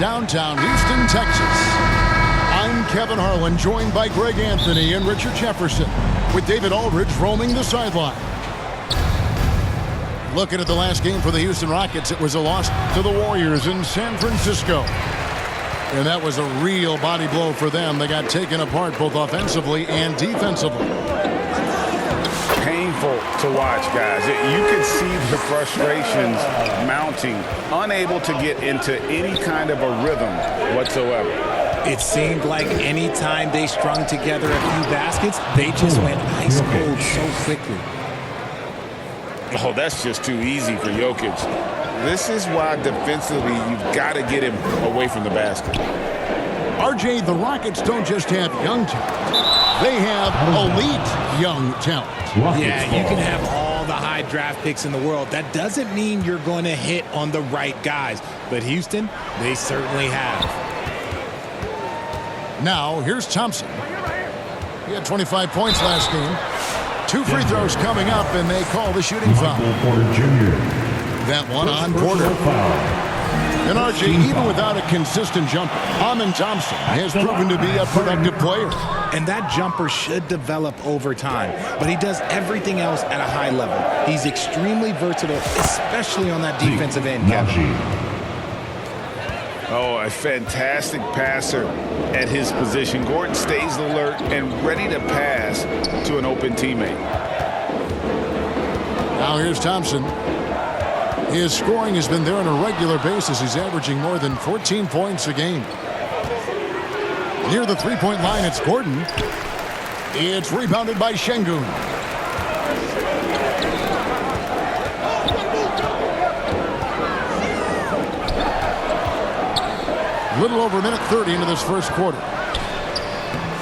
downtown Houston, Texas. I'm Kevin Harlan, joined by Greg Anthony and Richard Jefferson, with David Aldridge roaming the sideline. Looking at the last game for the Houston Rockets, it was a loss to the Warriors in San Francisco. And that was a real body blow for them. They got taken apart both offensively and defensively. Painful to watch, guys. You could see the frustrations mounting, unable to get into any kind of a rhythm whatsoever. It seemed like any time they strung together a few baskets, they just went ice cold so quickly. Oh, that's just too easy for Jokic. This is why defensively you've got to get him away from the basket. RJ, the Rockets don't just have young talent. They have elite young talent. Yeah, you can have all the high draft picks in the world. That doesn't mean you're going to hit on the right guys. But Houston, they certainly have. Now, here's Thompson. He had 25 points last game. 2 free throws coming up, and they call the shooting foul. That one on Porter. And RJ, even without a consistent jumper, Amen Thompson has proven to be a productive player. And that jumper should develop over time. But he does everything else at a high level. He's extremely versatile, especially on that defensive end, Kevin. Oh, a fantastic passer at his position. Gordon stays alert and ready to pass to an open teammate. Now here's Thompson. His scoring has been there on a regular basis. He's averaging more than 14 points a game. Near the three-point line, it's Gordon. It's rebounded by Şengün. Little over a minute 30 into this first quarter.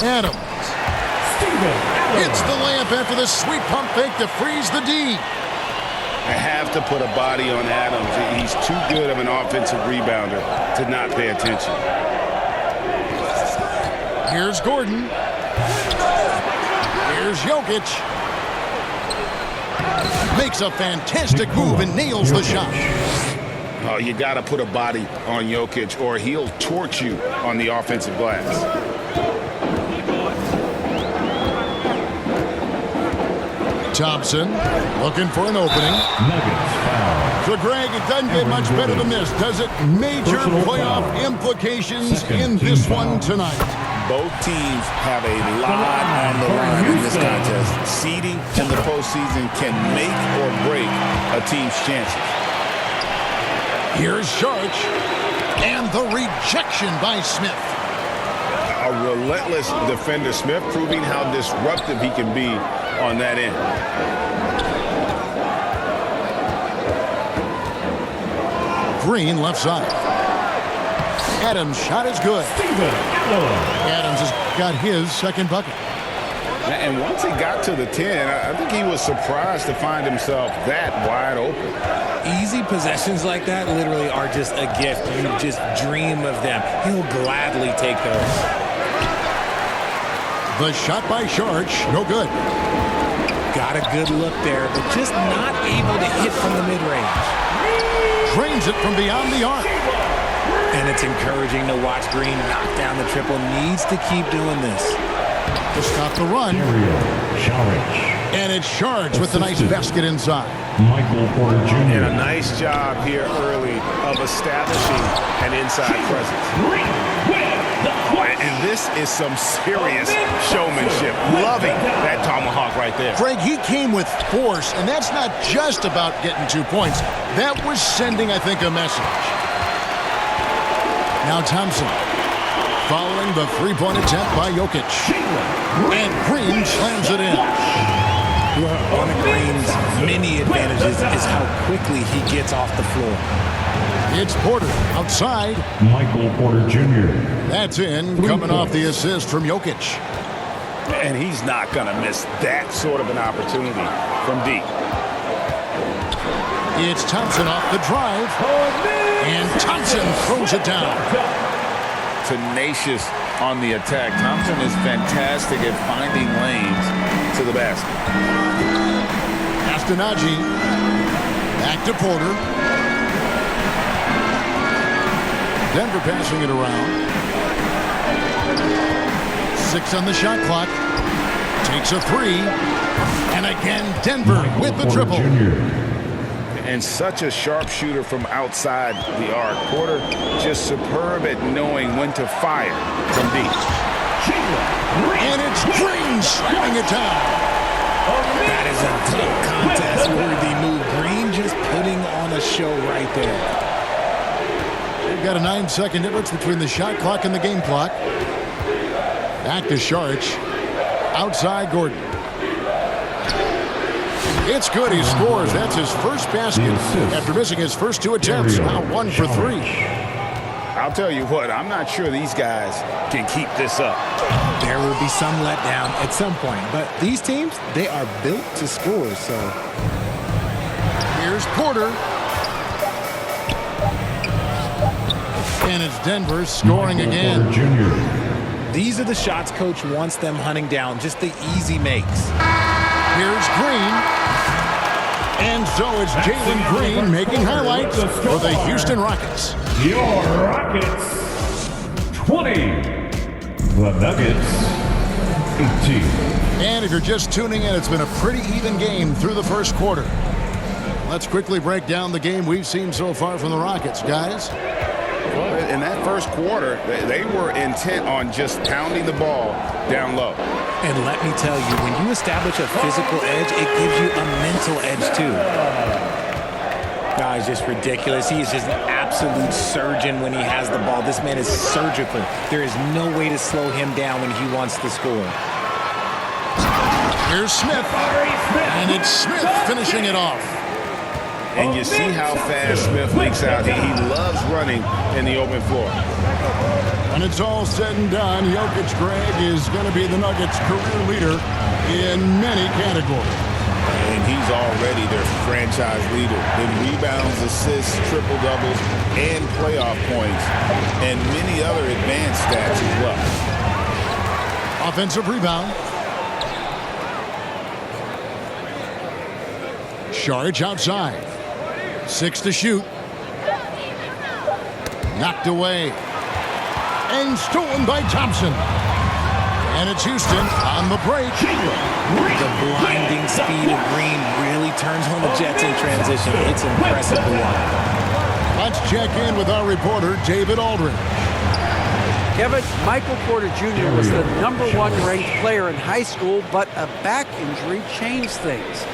Adams. Hits the layup after the sweet pump fake to freeze the D. I have to put a body on Adams. He's too good of an offensive rebounder to not pay attention. Here's Gordon. Here's Jokic. Makes a fantastic move and nails the shot. Oh, you got to put a body on Jokic or he'll torch you on the offensive glass. Thompson looking for an opening. So, Greg, it doesn't get much better than this, does it? Major playoff implications in this one tonight. Both teams have a lot on the line in this contest. Seeding in the postseason can make or break a team's chances. Here's Saric, and the rejection by Smith. A relentless defender. Smith proving how disruptive he can be on that end. Green left side. Adams' shot is good. Adams has got his second bucket. And once he got to the 10, I think he was surprised to find himself that wide open. Easy possessions like that literally are just a gift. You just dream of them. He'll gladly take those. The shot by Saric, no good. Got a good look there, but just not able to hit from the mid-range. Drains it from beyond the arc. And it's encouraging to watch Green knock down the triple. Needs to keep doing this. To stop the run. And it's Saric with a nice basket inside. Michael Porter Jr. And a nice job here early of establishing an inside presence. And this is some serious showmanship. Loving that tomahawk right there. Greg, he came with force, and that's not just about getting 2 points. That was sending, I think, a message. Now Thompson, following the three-point attempt by Jokic. And Green slams it in. One of Green's many advantages is how quickly he gets off the floor. It's Porter outside. Michael Porter Jr. That's in, coming off the assist from Jokic. And he's not going to miss that sort of an opportunity from deep. It's Thompson off the drive. And Thompson throws it down. Tenacious on the attack. Thompson is fantastic at finding lanes to the basket. Astonagi back to Porter. Denver passing it around. 6 on the shot clock. Takes a 3. And again, Denver with the triple. And such a sharpshooter from outside the arc. Porter just superb at knowing when to fire from deep. And it's Green slamming it down. That is a tough contest-worthy move. Green just putting on a show right there. They've got a 9-second difference between the shot clock and the game clock. Back to Saric. Outside Gordon. It's good. He scores. That's his first basket after missing his first 2 attempts. Now 1 for 3. I'll tell you what, I'm not sure these guys can keep this up. There will be some letdown at some point, but these teams, they are built to score, so. Here's Porter. And it's Denver scoring again. These are the shots coach wants them hunting down, just the easy makes. Here's Green. And so it's Jalen Green making highlights for the Houston Rockets. Your Rockets 20. The Nuggets 18. And if you're just tuning in, it's been a pretty even game through the first quarter. Let's quickly break down the game we've seen so far from the Rockets, guys. Well, in that first quarter, they were intent on just pounding the ball down low. And let me tell you, when you establish a physical edge, it gives you a mental edge too. Guys, just ridiculous. He is just an absolute surgeon when he has the ball. This man is surgical. There is no way to slow him down when he wants to score. Here's Smith. And it's Smith finishing it off. And you see how fast Smith leaks out. He loves running in the open floor. When it's all said and done, Jokic, Greg, is going to be the Nuggets' career leader in many categories. And he's already their franchise leader in rebounds, assists, triple-doubles, and playoff points, and many other advanced stats as well. Offensive rebound. Saric outside. 6 to shoot. Knocked away. And stolen by Thompson. And it's Houston on the break. The blinding speed of Green really turns on the Jets in transition. It's impressive to watch. Let's check in with our reporter, David Aldridge. Kevin, Michael Porter Jr. was the #1 ranked player in high school, but a back injury changed things.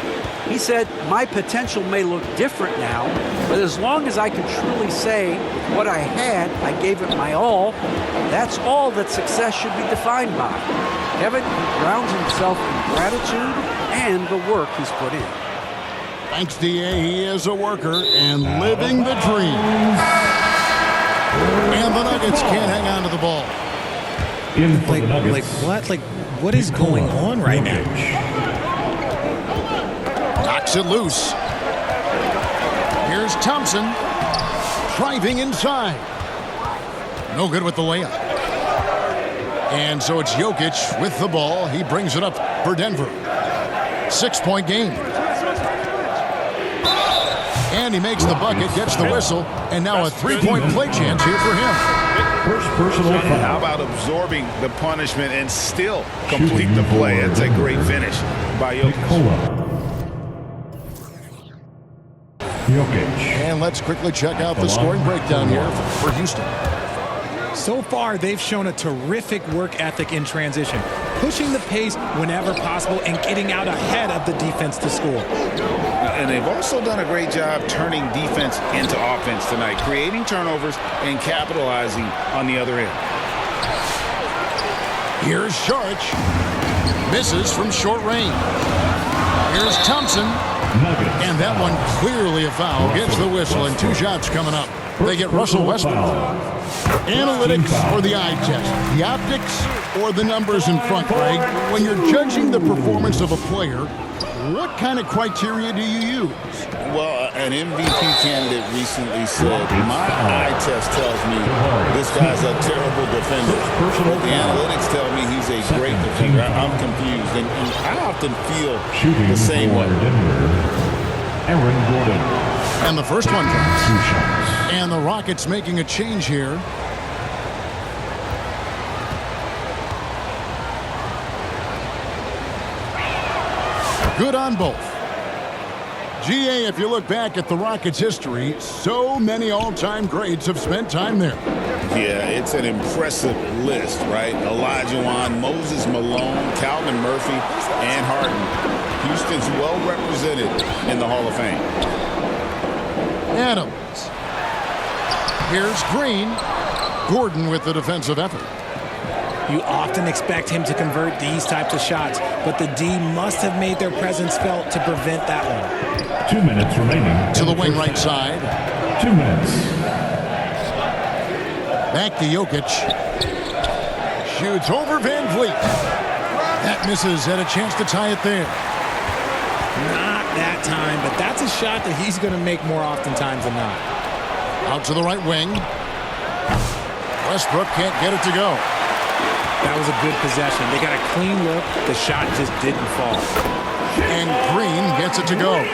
He said, "My potential may look different now, but as long as I can truly say with what I had, I gave it my all, that's all that success should be defined by." Kevin grounds himself in gratitude and the work he's put in. Thanks, D.A. He is a worker and living the dream. And the Nuggets can't hang on to the ball. What is going on right now? Knocks it loose. Here's Thompson. Driving inside. No good with the layup. And so it's Jokic with the ball. He brings it up for Denver. 6-point game. And he makes the bucket, gets the whistle, and now a 3-point play chance here for him. First personal foul. How about absorbing the punishment and still complete the play? That's a great finish by Jokic. And let's quickly check out the scoring breakdown here for Houston. So far, they've shown a terrific work ethic in transition, pushing the pace whenever possible and getting out ahead of the defense to score. And they've also done a great job turning defense into offense tonight, creating turnovers and capitalizing on the other end. Here's Saric. Misses from short range. Here's Thompson. And that one clearly a foul. Gets the whistle and 2 shots coming up. They get Russell Westbrook. Analytics or the eye test? The optics or the numbers in front, Greg? When you're judging the performance of a player, what kind of criteria do you use? Well, an MVP candidate recently said, "My eye test tells me this guy's a terrible defender, but the analytics tell me he's a great defender." I'm confused, and I often feel the same way. Aaron Gordon. And the first one comes. 2 shots. And And the Rockets making a change here. Good on both. GA, if you look back at the Rockets' history, so many all-time greats have spent time there. Yeah, it's an impressive list, right? Olajuwon, Moses Malone, Calvin Murphy, and Harden. Houston's well represented in the Hall of Fame. Adams. Here's Green. Gordon with the defensive effort. You often expect him to convert these types of shots, but the D must have made their presence felt to prevent that one. 2 minutes remaining. To the wing right side. 2 minutes. Back to Jokic. Shoots over Van Vliet. That misses. Had a chance to tie it there. Not that time, but that's a shot that he's going to make more oftentimes than not. Out to the right wing. Westbrook can't get it to go. That was a good possession. They got a clean look. The shot just didn't fall. And Green gets it to go.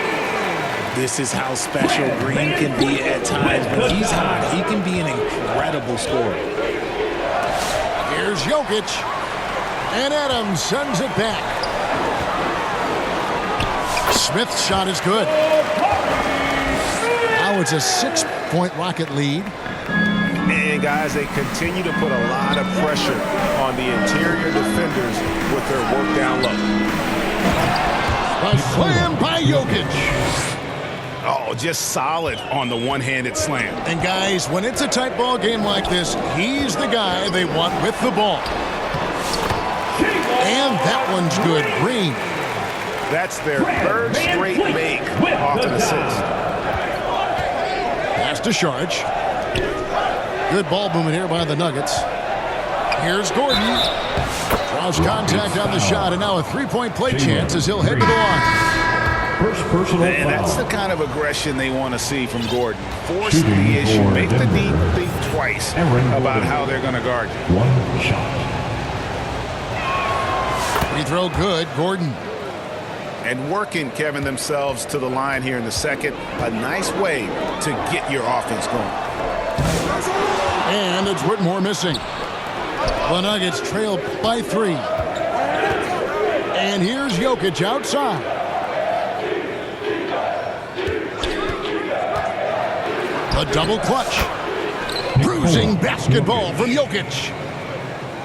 This is how special Green can be at times. When he's hot, he can be an incredible scorer. Here's Jokic. And Adams sends it back. Smith's shot is good. Now it's a 6-point Rocket lead. And guys, they continue to put a lot of pressure on the interior defenders with their work down low. A slam by Jokic. Oh, just solid on the one-handed slam. And guys, when it's a tight ball game like this, he's the guy they want with the ball. And that one's good. Green. That's their third straight make off an assist. Pass to Sharge. Good ball movement here by the Nuggets. Here's Gordon. Draws contact on the shot, and now a three-point play chance as he'll head to the line. First personal And foul. that's the kind of aggression they want to see from Gordon. Force the issue. Make the team think twice about how they're going to guard you. One shot. Free throw good. Gordon. And working, Kevin, themselves to the line here in the second. A nice way to get your offense going. And it's Whitmore missing. The Nuggets trail by 3. And here's Jokic outside. A double clutch. Bruising basketball from Jokic.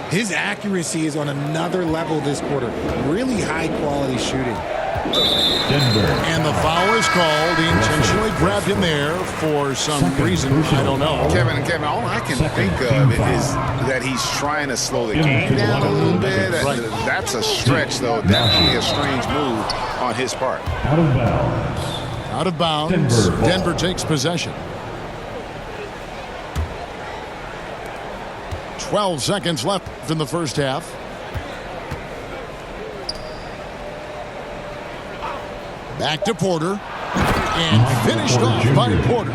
His accuracy is on another level this quarter. Really high-quality shooting. Denver. And the foul is called. He intentionally grabbed him there for some reason. I don't know. Kevin, all I can think of is that he's trying to slow the game down a little bit. That's a stretch, though. Definitely a strange move on his part. Out of bounds. Out of bounds. Denver takes possession. 12 seconds left in the first half. Back to Porter. And finished off by Porter.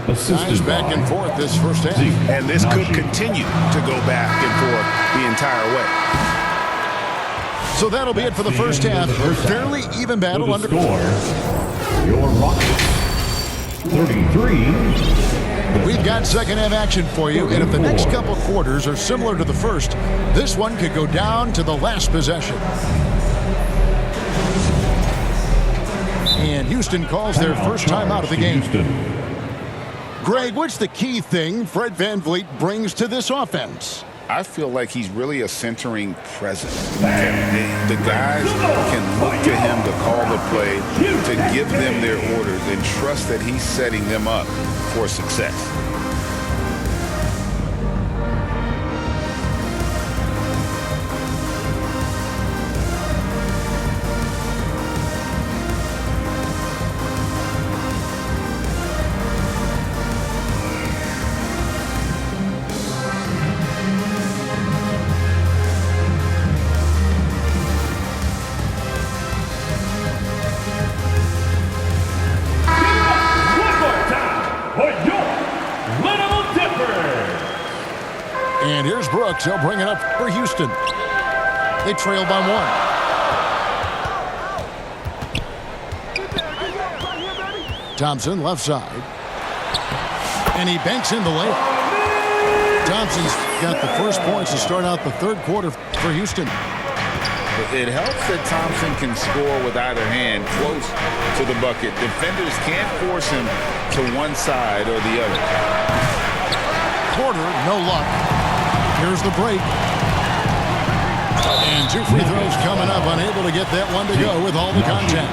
Guys back and forth this first half. And this could continue to go back and forth the entire way. So that'll be it for the first half. Fairly even battle under. Score. Your Rockets. 33. We've got second half action for you, and if the next couple quarters are similar to the first, this one could go down to the last possession. And Houston calls their first time out of the game. Greg, what's the key thing Fred VanVleet brings to this offense? I feel like he's really a centering presence. The guys can look to him to call the play, to give them their orders, and trust that he's setting them up for success. And here's Brooks. He'll bring it up for Houston. They trail by 1. Thompson, left side. And he banks in the layup. Thompson's got the first points to start out the third quarter for Houston. It helps that Thompson can score with either hand close to the bucket. Defenders can't force him to one side or the other. Porter, no luck. Here's the break. And 2 free throws coming up, unable to get that one to go with all the contact.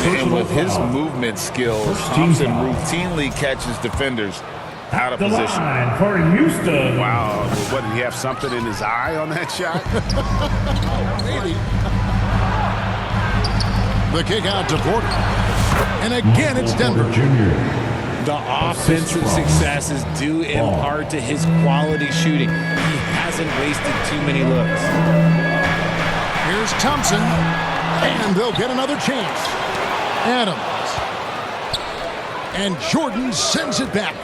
And with his movement skills, Thompson routinely catches defenders out of position. Line for Houston. Wow, what, did he have something in his eye on that shot? Maybe. The kick out to Porter. And again, it's Denver. The offensive successes due in part to his quality shooting. He hasn't wasted too many looks. Here's Thompson. And they'll get another chance. Adams. And Jordan sends it back.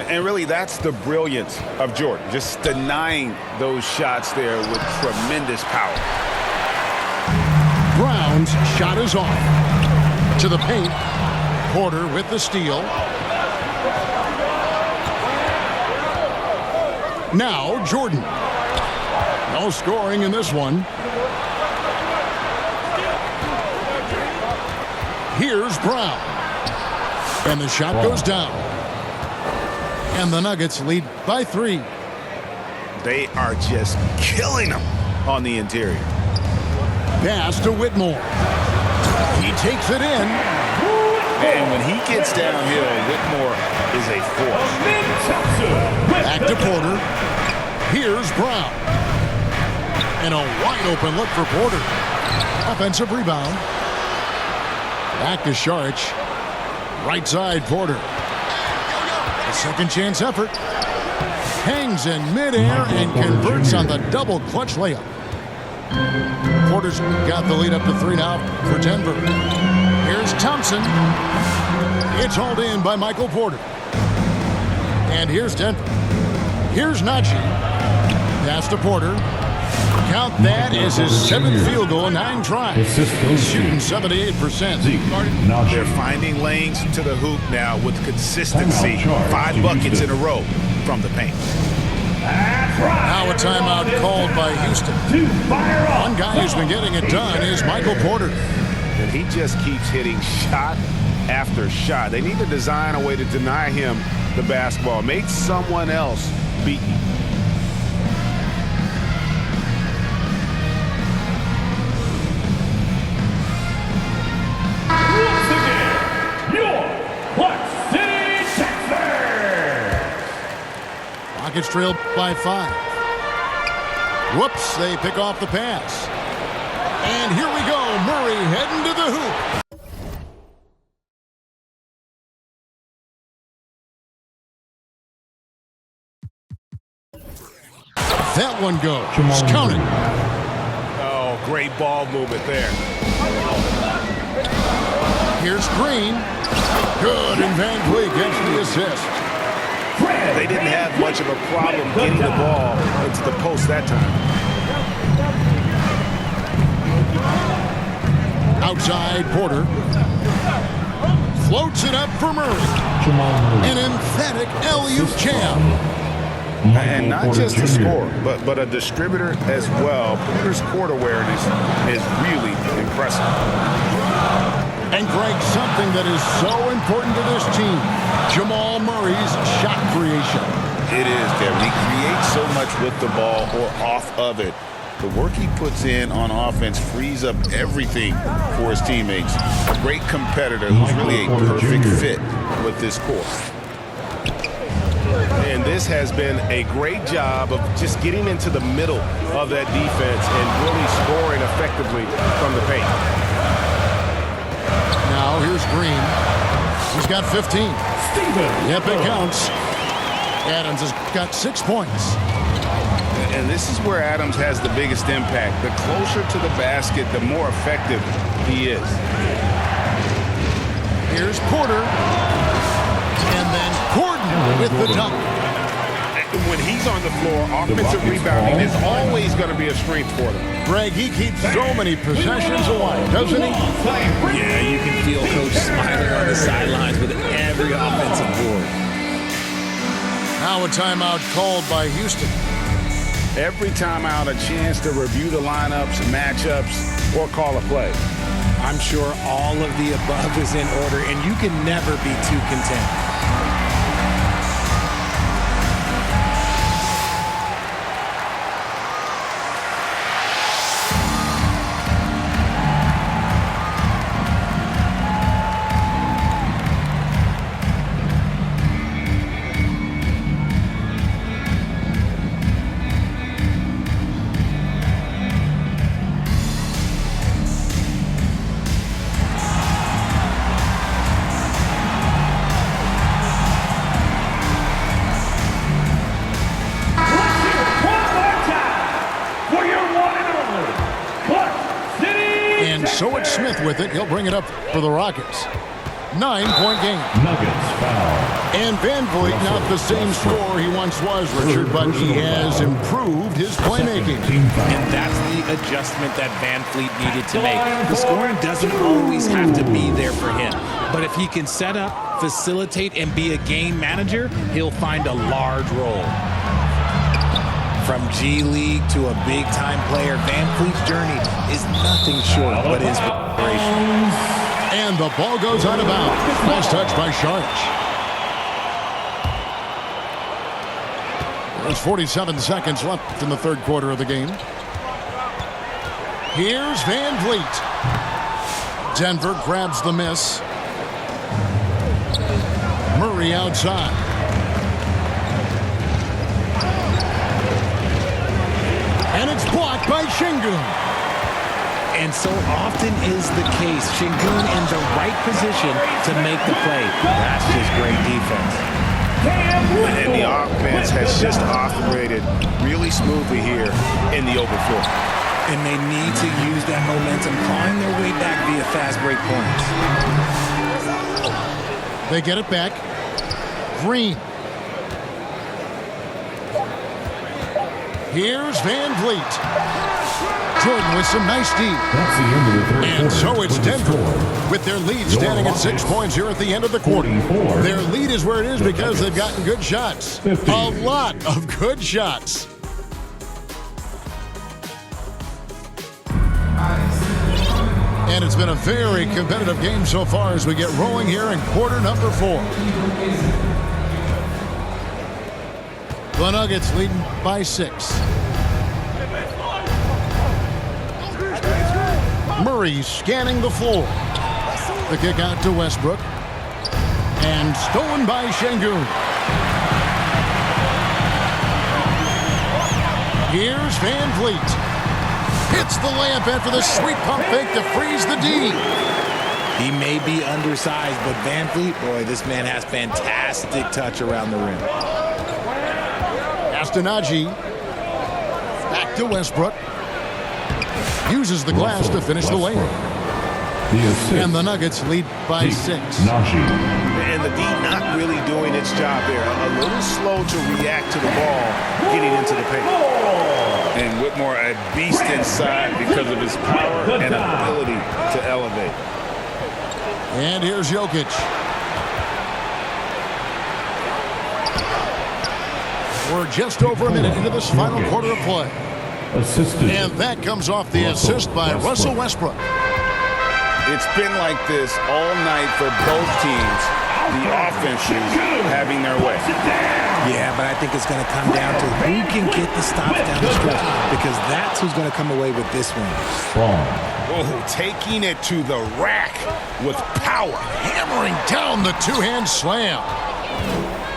And really, that's the brilliance of Jordan, just denying those shots there with tremendous power. Brown's shot is off. To the paint. Porter with the steal. Now Jordan. No scoring in this one. Here's Brown. And the shot goes down. And the Nuggets lead by 3. They are just killing them on the interior. Pass to Whitmore. He takes it in. And when he gets downhill, Whitmore is a force. Back to Porter. Here's Brown. And a wide open look for Porter. Offensive rebound. Back to Saric. Right side, Porter. A second chance effort. Hangs in midair and converts on the double clutch layup. Porter's got the lead up to 3 now for Denver. Here's Thompson. It's hauled in by Michael Porter. And here's Denver. Here's Najee. Pass to Porter. Count that as his 7th field goal in 9 tries. He's shooting 78%. They're finding lanes to the hoop now with consistency. 5 buckets in a row from the paint. Now a timeout called by Houston. One guy who's been getting it done is Michael Porter. And he just keeps hitting shot after shot. They need to design a way to deny him the basketball. Make someone else beat him. Rockets trail by 5. Whoops, they pick off the pass. And here we go, Murray heading to the hoop. That one goes. Count it. Oh, great ball movement there. Here's Green. Good, and Van Vliet gets the assist. They didn't have much of a problem getting the ball into the post that time. Outside, Porter. Floats it up for Murray. An emphatic alley-oop jam. And not just a scorer, but a distributor as well. Porter's court awareness is really impressive. And Greg, something that is so important to this team, Jamal Murray's shot creation. It is, Kevin. He creates so much with the ball or off of it. The work he puts in on offense frees up everything for his teammates. A great competitor who's really a perfect fit with this core. And this has been a great job of just getting into the middle of that defense and really scoring effectively from the paint. Now here's Green. He's got 15. Yep, it counts. Adams has got 6 points. And this is where Adams has the biggest impact. The closer to the basket, the more effective he is. Here's Porter. And then Gordon with the dunk. when he's on the floor, offensive rebounding is always going to be a strength for them. Greg, he keeps so many possessions alive, doesn't he? Yeah, you can feel Coach smiling on the sidelines with every offensive board. Now a timeout called by Houston. Every timeout, a chance to review the lineups, matchups, or call a play. I'm sure all of the above is in order, and you can never be too content. So it's Smith with it. He'll bring it up for the Rockets. 9-point game. Nuggets foul. And Van Vliet, not the same scorer he once was, Richard, but he has improved his playmaking. And that's the adjustment that Van Vliet needed to make. The scoring doesn't always have to be there for him. But if he can set up, facilitate, and be a game manager, he'll find a large role. From G League to a big-time player, Van Vliet's journey is nothing short but inspirational. And the ball goes out of bounds. Nice touch by Sharch. There's 47 seconds left in the third quarter of the game. Here's Van Vliet. Denver grabs the miss. Murray outside. And it's blocked by Şengün. And so often is the case, Şengün in the right position to make the play. That's just great defense. And the offense has just operated really smoothly here in the open floor. And they need to use that momentum, clawing their way back via fast break points. They get it back. Green. Here's Van Vliet. Jordan with some nice D. That's the end of the third And quarter. so it's Denver with their lead standing at 6 points here at the end of the quarter. Their lead is where it is because they've gotten good shots. A lot of good shots. And it's been a very competitive game so far as we get rolling here in quarter number 4. The Nuggets leading by 6. Murray scanning the floor. The kick out to Westbrook. And stolen by Şengün. Here's Van Vliet. Hits the layup after the sweet pump fake to freeze the D. He may be undersized, but Van Vliet, boy, this man has fantastic touch around the rim. Astonagi. Back to Westbrook. Uses the glass to finish the lane. And the Nuggets lead by 6. And the D not really doing its job there. A little slow to react to the ball getting into the paint. And Whitmore a beast inside because of his power and ability to elevate. And here's Jokic. We're just over a minute into this final quarter of play. Assisted. And that comes off the assist by Russell Westbrook. It's been like this all night for both teams. The offenses having their way. Yeah, but I think it's going to come down to who can get the stops down the stretch, because that's who's going to come away with this one. Strong. Oh, taking it to the rack with power. Hammering down the two-hand slam.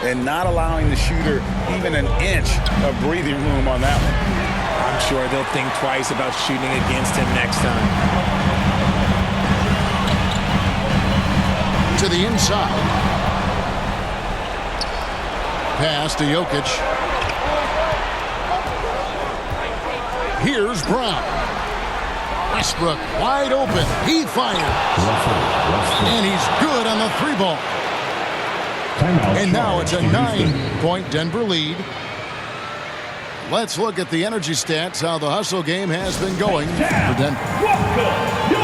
And not allowing the shooter even an inch of breathing room on that one. I'm sure they'll think twice about shooting against him next time. To the inside. Pass to Jokic. Here's Brown. Westbrook wide open. He fires. And he's good on the 3-ball. And now it's a 9-point Denver lead. Let's look at the energy stats, how the hustle game has been going for Denver.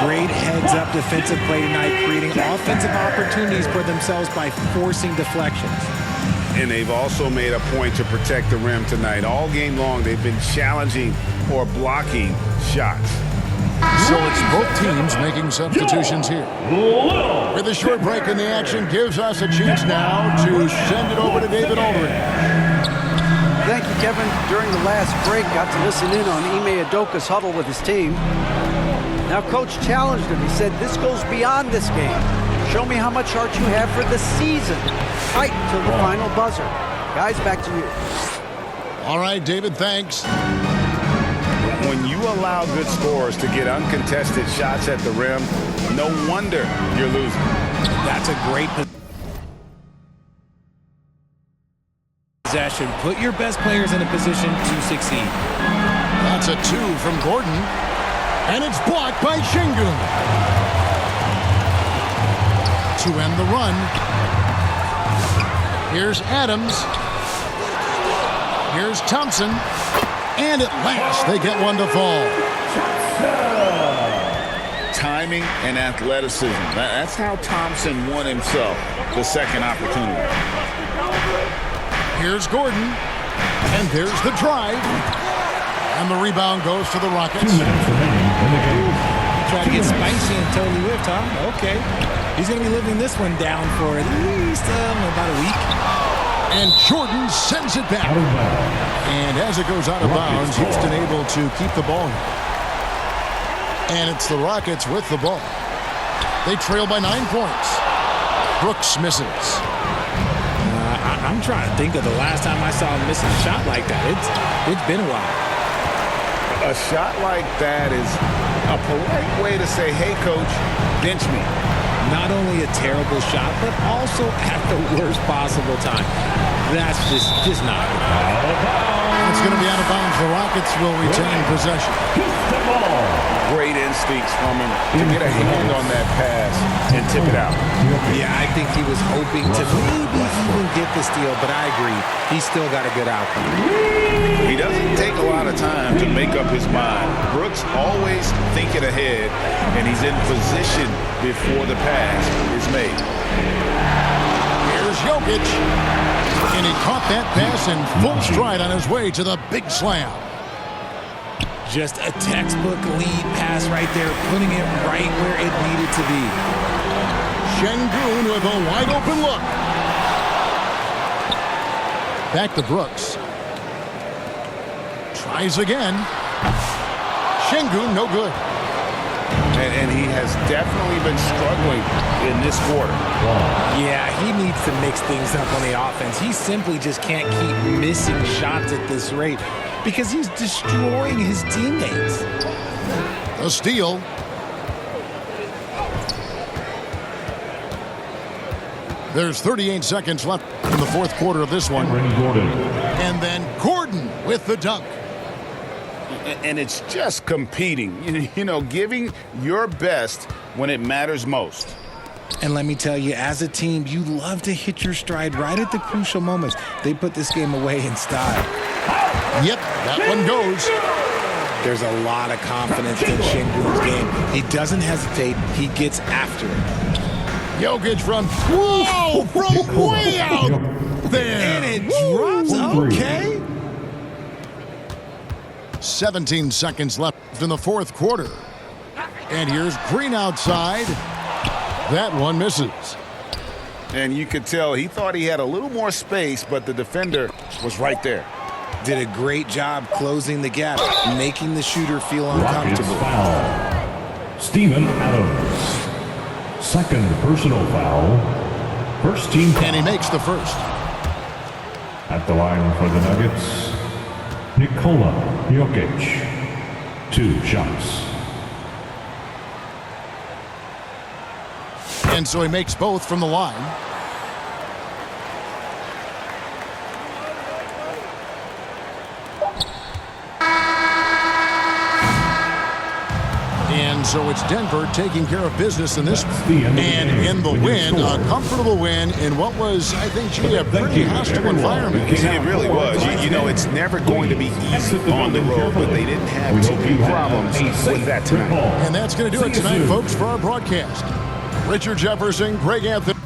Great heads-up defensive play tonight, creating offensive opportunities for themselves by forcing deflections. And they've also made a point to protect the rim tonight. All game long, they've been challenging or blocking shots. So it's both teams making substitutions here. With a short break in the action, gives us a chance now to send it over to David Aldridge. Thank you, Kevin. During the last break, got to listen in on Ime Udoka's huddle with his team. Now, Coach challenged him. He said, this goes beyond this game. Show me how much heart you have for the season. Fight until the final buzzer. Guys, back to you. All right, David, thanks. When you allow good scorers to get uncontested shots at the rim, no wonder you're losing. That's a great possession. Put your best players in a position to succeed. That's a 2 from Gordon. And it's blocked by Şengün. To end the run. Here's Adams. Here's Thompson. And at last, they get one to fall. Timing and athleticism. That's how Thompson won himself the second opportunity. Here's Gordon. And there's the drive. And the rebound goes to the Rockets. 2 minutes remaining in the game. Try to get spicy and totally whipped, huh? Okay. He's going to be living this one down for at least about a week. And Jordan sends it back. Out of bounds. And as it goes out of bounds, Houston able to keep the ball. And it's the Rockets with the ball. They trail by 9 points. Brooks misses. I'm trying to think of the last time I saw him miss a shot like that. It's been a while. A shot like that is a polite way to say, hey, coach, bench me. Not only a terrible shot, but also at the worst possible time. That's just not good. It's going to be out of bounds. The Rockets will retain possession. Great instincts from him to get a hand on that pass and tip it out. Yeah, I think he was hoping to maybe even get the steal, but I agree. He's still got a good outcome. He doesn't take a lot of time to make up his mind. Brooks always thinking ahead, and he's in position before the pass is made. Here's Jokic. And he caught that pass in full stride on his way to the big slam. Just a textbook lead pass right there, putting it right where it needed to be. Şengün with a wide open look. Back to Brooks. Tries again. Şengün, no good. And he has definitely been struggling in this quarter. Yeah, he needs to mix things up on the offense. He simply just can't keep missing shots at this rate because he's destroying his teammates. A steal. There's 38 seconds left in the fourth quarter of this one. Gordon. And then Gordon with the dunk. And it's just competing, you know, giving your best when it matters most. And let me tell you, as a team, you love to hit your stride right at the crucial moments. They put this game away in style. Yep, that one goes. There's a lot of confidence in Şengün's game. He doesn't hesitate. He gets after it. Jokic from way out there. And it drops. Okay. 17 seconds left in the fourth quarter. And here's Green outside. That one misses. And you could tell he thought he had a little more space, but the defender was right there. Did a great job closing the gap, making the shooter feel Rockets uncomfortable. foul. Steven Adams. Second personal foul. First team foul. And he makes the first. At the line for the Nuggets, Nikola Jokic. 2 shots. And so he makes both from the line. And So it's Denver taking care of business in this That's the end of the and game. in the With your win, a score. comfortable win in what was, I think, a pretty hostile environment. It really was. You know, it's never going to be easy on the road, but they didn't have too many problems with that tonight. And that's going to do it tonight, folks, for our broadcast. Richard Jefferson, Greg Anthony.